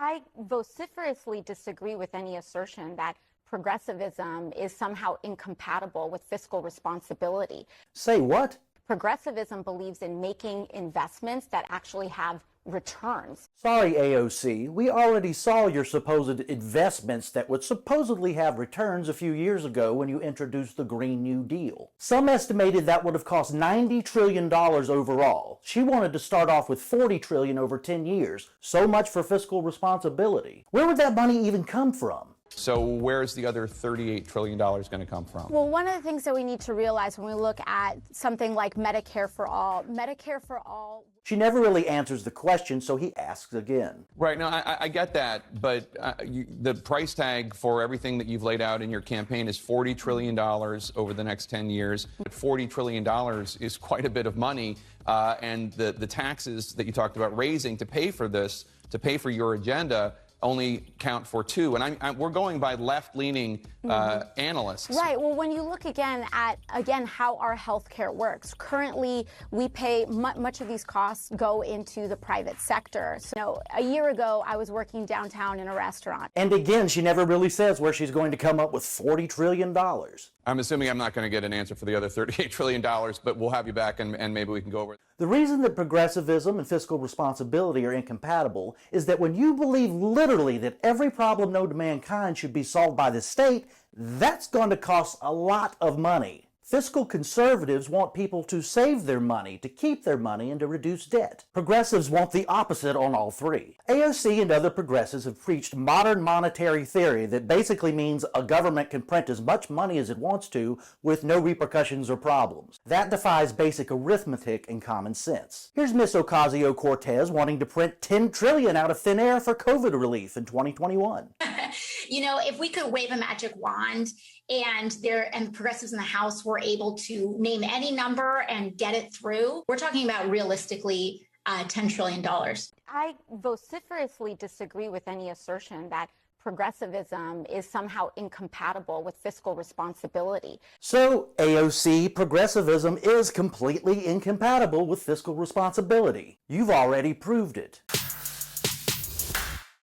I vociferously disagree with any assertion that progressivism is somehow incompatible with fiscal responsibility. Say what? Progressivism believes in making investments that actually have returns. Sorry, AOC, we already saw your supposed investments that would supposedly have returns a few years ago when you introduced the Green New Deal. Some estimated that would have cost $90 trillion overall. She wanted to start off with $40 trillion over 10 years. So much for fiscal responsibility. Where would that money even come from? So where's the other $38 trillion going to come from? Well, one of the things that we need to realize when we look at something like Medicare for all. She never really answers the question, so he asks again. Right, now I get that, but the price tag for everything that you've laid out in your campaign is $40 trillion over the next 10 years. But $40 trillion is quite a bit of money, and the taxes that you talked about raising to pay for this, to pay for your agenda, only count for two. And we're going by left-leaning analysts. Right. Well, when you look again at, how our healthcare works, currently we pay much of these costs go into the private sector. So a year ago, I was working downtown in a restaurant. And again, she never really says where she's going to come up with $40 trillion. I'm assuming I'm not going to get an answer for the other $38 trillion, but we'll have you back and maybe we can go over it. The reason that progressivism and fiscal responsibility are incompatible is that when you believe literally that every problem known to mankind should be solved by the state, that's going to cost a lot of money. Fiscal conservatives want people to save their money, to keep their money, and to reduce debt. Progressives want the opposite on all three. AOC and other progressives have preached modern monetary theory that basically means a government can print as much money as it wants to with no repercussions or problems. That defies basic arithmetic and common sense. Here's Miss Ocasio-Cortez wanting to print $10 trillion out of thin air for COVID relief in 2021. If we could wave a magic wand and progressives in the House were able to name any number and get it through, we're talking about realistically $10 trillion. I vociferously disagree with any assertion that progressivism is somehow incompatible with fiscal responsibility. So, AOC, progressivism is completely incompatible with fiscal responsibility. You've already proved it.